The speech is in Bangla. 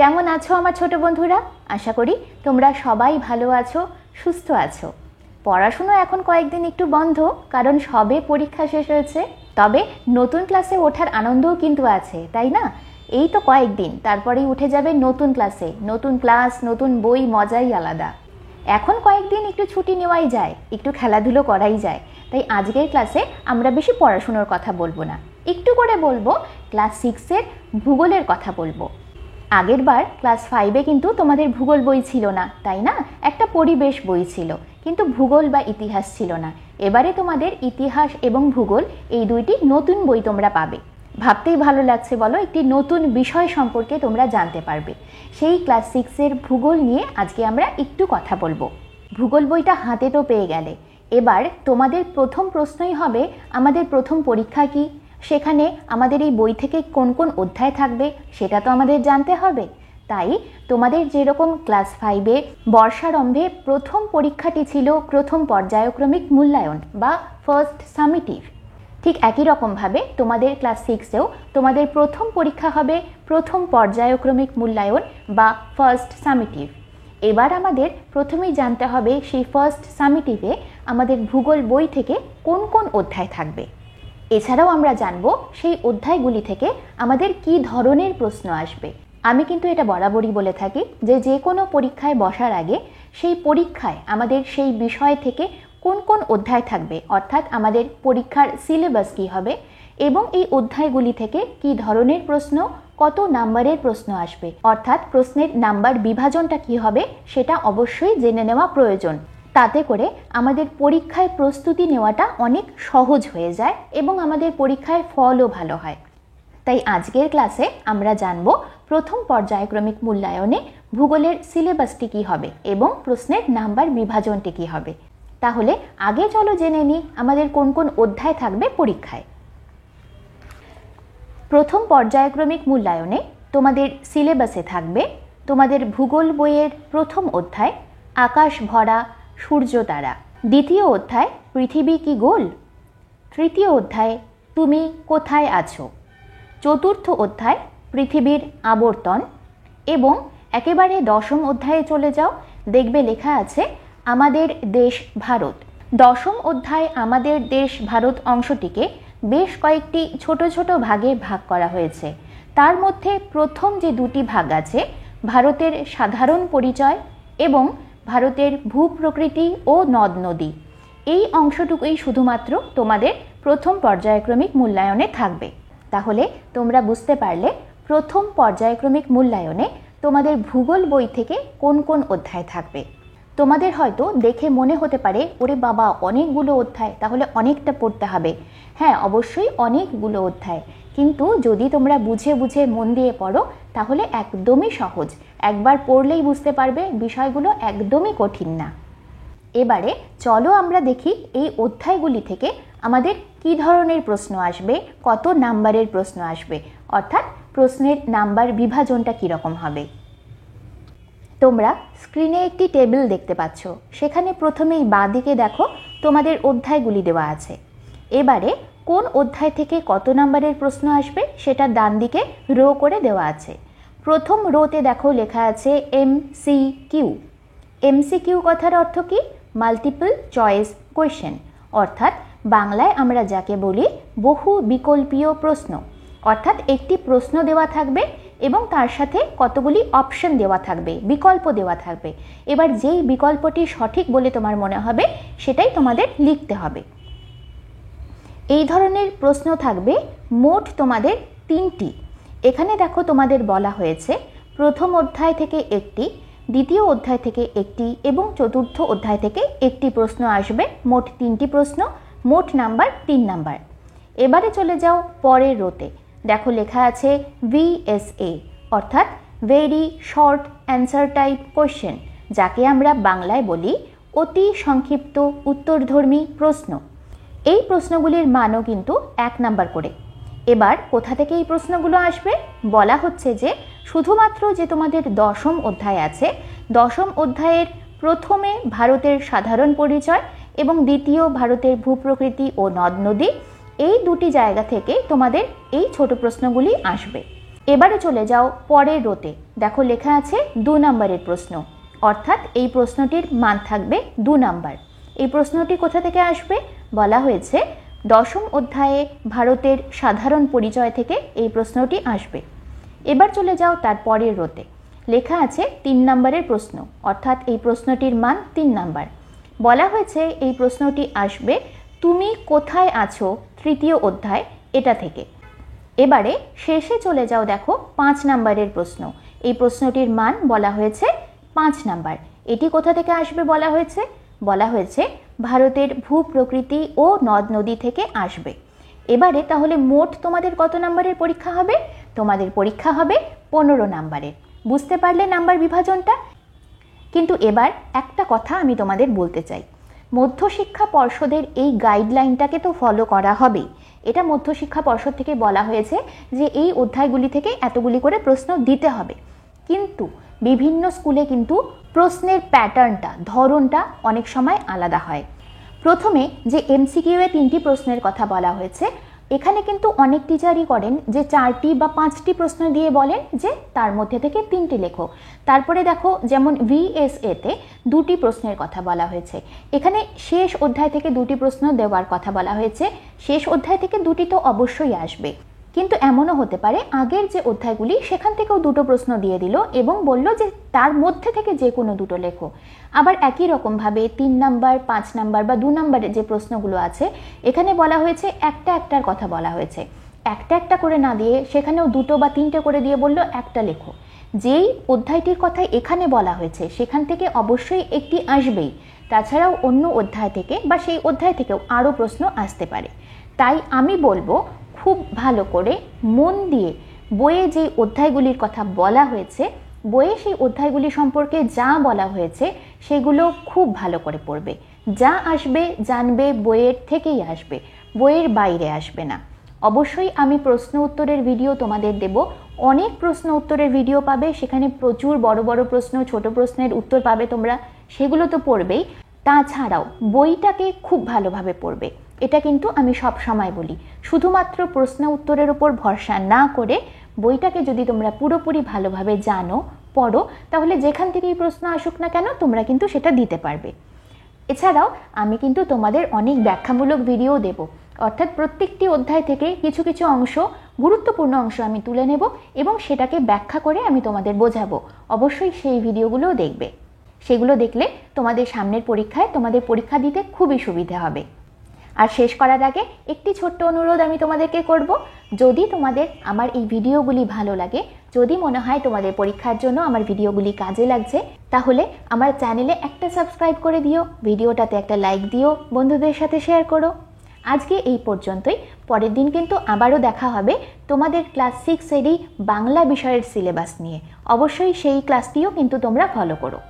কেমন আছো আমার ছোট বন্ধুরা? আশা করি তোমরা সবাই ভালো আছো, সুস্থ আছো। পড়াশোনা এখন কয়েকদিন একটু বন্ধ, কারণ সবে পরীক্ষা শেষ হয়েছে। তবে নতুন ক্লাসে ওঠার আনন্দও কিন্তু আছে, তাই না? এই তো কয়েকদিন, তারপরেই উঠে যাবে নতুন ক্লাসে। নতুন ক্লাস, নতুন বই, মজাই আলাদা। এখন কয়েকদিন একটু ছুটি নেওয়াই যায়, একটু খেলাধুলো করাই যায়। তাই আজকের ক্লাসে আমরা বেশি পড়াশোনার কথা বলবো না, একটু করে বলবো ক্লাস 6-এর ভূগোলের কথা বলবো। আগের বার ক্লাস 5-এ কিন্তু তোমাদের ভূগোল বই ছিল না, তাই না? একটা পরিবেশ বই ছিল, কিন্তু ভূগোল বা ইতিহাস ছিল না। এবারে তোমাদের ইতিহাস এবং ভূগোল এই দুইটি নতুন বই তোমরা পাবে। ভাবতেই ভালো লাগছে, বলো? একটি নতুন বিষয় সম্পর্কে তোমরা জানতে পারবে। সেই ক্লাস 6-এর ভূগোল নিয়ে আজকে আমরা একটু কথা বলবো। ভূগোল বইটা হাতে তো পেয়ে গেলে। এবার তোমাদের প্রথম প্রশ্নই হবে, আমাদের প্রথম পরীক্ষা কি? সেখানে আমাদের এই বই থেকে কোন কোন অধ্যায় থাকবে সেটা তো আমাদের জানতে হবে। তাই তোমাদের যেরকম ক্লাস 5-এ বর্ষারম্ভে প্রথম পরীক্ষাটি ছিল প্রথম পর্যায়ক্রমিক মূল্যায়ন বা ফার্স্ট সামিটিভ, ঠিক একই রকমভাবে তোমাদের ক্লাস 6-এও তোমাদের প্রথম পরীক্ষা হবে প্রথম পর্যায়ক্রমিক মূল্যায়ন বা ফার্স্ট সামিটিভ। এবার আমাদের প্রথমেই জানতে হবে সেই ফার্স্ট সামিটিভে আমাদের ভূগোল বই থেকে কোন কোন অধ্যায় থাকবে। এছাড়াও আমরা জানব সেই অধ্যায়গুলি থেকে আমাদের কি ধরনের প্রশ্ন আসবে। আমি কিন্তু এটা বরাবরই বলে থাকি যে কোনো পরীক্ষায় বসার আগে সেই পরীক্ষায় আমাদের সেই বিষয় থেকে কোন কোন অধ্যায় থাকবে, অর্থাৎ আমাদের পরীক্ষার সিলেবাস কী হবে এবং এই অধ্যায়গুলি থেকে কি ধরনের প্রশ্ন, কত নাম্বারের প্রশ্ন আসবে, অর্থাৎ প্রশ্নের নাম্বার বিভাজনটা কি হবে সেটা অবশ্যই জেনে নেওয়া প্রয়োজন। তাতে করে আমাদের পরীক্ষায় প্রস্তুতি নেওয়াটা অনেক সহজ হয়ে যায় এবং আমাদের পরীক্ষায় ফলও ভালো হয়। তাই আজকের ক্লাসে আমরা জানব প্রথম পর্যায়ক্রমিক মূল্যায়নে ভূগোলের সিলেবাসটি কী হবে এবং প্রশ্নের নাম্বার বিভাজনটি কী হবে। তাহলে আগে চলো জেনে নিই আমাদের কোন কোন অধ্যায় থাকবে পরীক্ষায়। প্রথম পর্যায়ক্রমিক মূল্যায়নে তোমাদের সিলেবাসে থাকবে তোমাদের ভূগোল বইয়ের প্রথম অধ্যায় আকাশ ভরা সূর্য তারা, দ্বিতীয় অধ্যায় পৃথিবী কি গোল, তৃতীয় অধ্যায় তুমি কোথায় আছো, চতুর্থ অধ্যায় পৃথিবীর আবর্তন এবং একেবারে দশম অধ্যায়ে চলে যাও, দেখবে লেখা আছে আমাদের দেশ ভারত। দশম অধ্যায় আমাদের দেশ ভারত অংশটিকে বেশ কয়েকটি ছোট ছোট ভাগে ভাগ করা হয়েছে। তার মধ্যে প্রথম যে দুটি ভাগ আছে, ভারতের সাধারণ পরিচয় এবং ভারতের ভূপ্রকৃতি ও নদ নদী, এই অংশটুকুই শুধুমাত্র তোমাদের প্রথম পর্যায়ক্রমিক মূল্যায়নে থাকবে। তাহলে তোমরা বুঝতে পারলে প্রথম পর্যায়ক্রমিক মূল্যায়নে তোমাদের ভূগোল বই থেকে কোন কোন অধ্যায় থাকবে। তোমাদের হয়তো দেখে মনে হতে পারে, ওরে বাবা অনেকগুলো অধ্যায়, তাহলে অনেকটা পড়তে হবে। হ্যাঁ, অবশ্যই অনেকগুলো অধ্যায়, কিন্তু যদি তোমরা বুঝে বুঝে মন দিয়ে পড়ো তাহলে একদমই সহজ। একবার পড়লেই বুঝতে পারবে বিষয়গুলো একদমই কঠিন না। এবারে চলো আমরা দেখি এই অধ্যায়গুলি থেকে আমাদের কি ধরনের প্রশ্ন আসবে, কত নাম্বারের প্রশ্ন আসবে, অর্থাৎ প্রশ্নের নাম্বার বিভাজনটা কীরকম হবে। তোমরা স্ক্রিনে একটি টেবিল দেখতে পাচ্ছ, সেখানে প্রথমেই বাঁ দিকে দেখো তোমাদের অধ্যায়গুলি দেওয়া আছে। এবারে কোন অধ্যায় থেকে কত নাম্বারের প্রশ্ন আসবে সেটা ডান দিকে রো করে দেওয়া আছে। প্রথম রোতে দেখো লেখা আছে MCQ। MCQ কথার অর্থ কি? মাল্টিপল চয়েস কোয়েশ্চেন, অর্থাৎ বাংলায় আমরা যাকে বলি বহু বিকল্পীয় প্রশ্ন। অর্থাৎ একটি প্রশ্ন দেওয়া থাকবে এবং তার সাথে কতগুলি অপশন দেওয়া থাকবে, বিকল্প দেওয়া থাকবে। এবার যেই বিকল্পটি সঠিক বলে তোমার মনে হবে সেটাই তোমাদের লিখতে হবে। এই ধরনের প্রশ্ন থাকবে মোট তোমাদের 3টি। এখানে দেখো তোমাদের বলা হয়েছে প্রথম অধ্যায় থেকে একটি, দ্বিতীয় অধ্যায় থেকে একটি এবং চতুর্থ অধ্যায় থেকে একটি প্রশ্ন আসবে। মোট 3টি প্রশ্ন, মোট নাম্বার 3 নাম্বার। এবারে চলে যাও পরের রোতে, দেখো লেখা আছে VSA, অর্থাৎ very short answer type question, যাকে আমরা বাংলায় বলি অতি সংক্ষিপ্ত উত্তরধর্মী প্রশ্ন। এই প্রশ্নগুলির মানও কিন্তু 1 নাম্বার করে। এবার কোথা থেকে এই প্রশ্নগুলো আসবে? বলা হচ্ছে যে শুধুমাত্র যে তোমাদের দশম অধ্যায় আছে, দশম অধ্যায়ের প্রথমে ভারতের সাধারণ পরিচয় এবং দ্বিতীয় ভারতের ভূপ্রকৃতি ও নদ নদী, এই দুটি জায়গা থেকে তোমাদের এই ছোট প্রশ্নগুলি আসবে। এবারে চলে যাও পরের রোতে, দেখো লেখা আছে 2 নম্বরের প্রশ্ন, অর্থাৎ এই প্রশ্নটির মান থাকবে 2 নম্বর। এই প্রশ্নটি কোথা থেকে আসবে? বলা হয়েছে দশম অধ্যায়ে ভারতের সাধারণ পরিচয় থেকে এই প্রশ্নটি আসবে। এবার চলে যাও তার পরের রোতে, লেখা আছে 3 নম্বরের প্রশ্ন, অর্থাৎ এই প্রশ্নটির মান 3 নম্বর। বলা হয়েছে এই প্রশ্নটি আসবে তুমি কোথায় আছো তৃতীয় অধ্যায় এটা থেকে। এবারে শেষে চলে যাও, দেখো 5 নম্বরের প্রশ্ন। এই প্রশ্নটির মান বলা হয়েছে 5 নম্বর। এটি কোথা থেকে আসবে বলা হয়েছে ভারতের ভূপ্রকৃতি ও নদ নদী থেকে আসবে। এবারে তাহলে মোট তোমাদের কত নম্বরের পরীক্ষা হবে? তোমাদের পরীক্ষা হবে 15 নম্বরের। বুঝতে পারলে নাম্বার বিভাজনটা? কিন্তু এবার একটা কথা আমি তোমাদের বলতে চাই, মধ্যশিক্ষা পর্ষদের এই গাইডলাইনটাকে তো ফলো করা হবেই। এটা মধ্যশিক্ষা পর্ষদ থেকে বলা হয়েছে যে এই অধ্যায়গুলি থেকে এতগুলি করে প্রশ্ন দিতে হবে, কিন্তু বিভিন্ন স্কুলে কিন্তু প্রশ্নের প্যাটার্নটা, ধরনটা অনেক সময় আলাদা হয়। প্রথমে যে এমসিকিউ এ 3টি প্রশ্নের কথা বলা হয়েছে, এখানে কিন্তু অনেক টিচারই করেন যে 4টি বা 5টি প্রশ্ন দিয়ে বলেন যে তার মধ্যে থেকে 3টি লেখো। তারপরে দেখো যেমন VSA তে 2টি প্রশ্নের কথা বলা হয়েছে, এখানে শেষ অধ্যায় থেকে 2টি প্রশ্ন দেওয়ার কথা বলা হয়েছে। শেষ অধ্যায় থেকে 2টি তো অবশ্যই আসবে, কিন্তু এমনও হতে পারে আগের যে অধ্যায়গুলি সেখান থেকেও 2টো প্রশ্ন দিয়ে দিল এবং বলল যে তার মধ্যে থেকে যে কোনো 2টো লেখো। আবার একই রকমভাবে 3 নাম্বার, 5 নাম্বার বা 2 নাম্বারের যে প্রশ্নগুলো আছে এখানে বলা হয়েছে একটার কথা বলা হয়েছে, একটা করে না দিয়ে সেখানেও 2টো বা 3টে করে দিয়ে বলল একটা লেখো। যেই অধ্যায়টির কথা এখানে বলা হয়েছে সেখান থেকে অবশ্যই একটি আসবেই, তাছাড়াও অন্য অধ্যায় থেকে বা সেই অধ্যায় থেকেও আরও প্রশ্ন আসতে পারে। তাই আমি বলবো খুব ভালো করে মন দিয়ে বইয়ে যেই অধ্যায়গুলির কথা বলা হয়েছে, বইয়ে সেই অধ্যায়গুলি সম্পর্কে যা বলা হয়েছে সেগুলো খুব ভালো করে পড়বে। যা আসবে জানবে বইয়ের থেকেই আসবে, বইয়ের বাইরে আসবে না। অবশ্যই আমি প্রশ্ন উত্তরের ভিডিও তোমাদের দেব, অনেক প্রশ্ন উত্তরের ভিডিও পাবে, সেখানে প্রচুর বড় বড় প্রশ্ন, ছোট প্রশ্নের উত্তর পাবে তোমরা, সেগুলো তো পড়বেই। তাছাড়াও বইটাকে খুব ভালোভাবে পড়বে, এটা কিন্তু আমি সব সময় বলি। শুধুমাত্র প্রশ্ন উত্তরের উপর ভরসা না করে বইটাকে যদি তোমরা পুরোপুরি ভালোভাবে জানো, পড়ো, তাহলে যেখান থেকেই প্রশ্ন আসুক না কেন তোমরা কিন্তু সেটা দিতে পারবে। এছাড়াও আমি কিন্তু তোমাদের অনেক ব্যাখ্যামূলক ভিডিও দেব, অর্থাৎ প্রত্যেকটি অধ্যায় থেকে কিছু কিছু অংশ, গুরুত্বপূর্ণ অংশ আমি তুলে নেব এবং সেটাকে ব্যাখ্যা করে আমি তোমাদের বোঝাবো। অবশ্যই সেই ভিডিওগুলোও দেখবে, সেগুলো দেখলে তোমাদের সামনের পরীক্ষায় তোমাদের পরীক্ষা দিতে খুবই সুবিধা হবে। আর শেষ করার আগে একটি ছোট্ট অনুরোধ আমি তোমাদেরকে করব, যদি তোমাদের আমার এই ভিডিওগুলি ভালো লাগে, যদি মনে হয় তোমাদের পরীক্ষার জন্য আমার ভিডিওগুলি কাজে লাগছে, তাহলে আমার চ্যানেলে একটা সাবস্ক্রাইব করে দিও, ভিডিওটাতে একটা লাইক দিও, বন্ধুদের সাথে শেয়ার করো। আজকে এই পর্যন্তই, পরের দিন কিন্তু আবারও দেখা হবে তোমাদের ক্লাস 6 এরই বাংলা বিষয়ের সিলেবাস নিয়ে। অবশ্যই সেই ক্লাসটিও কিন্তু তোমরা ফলো করো।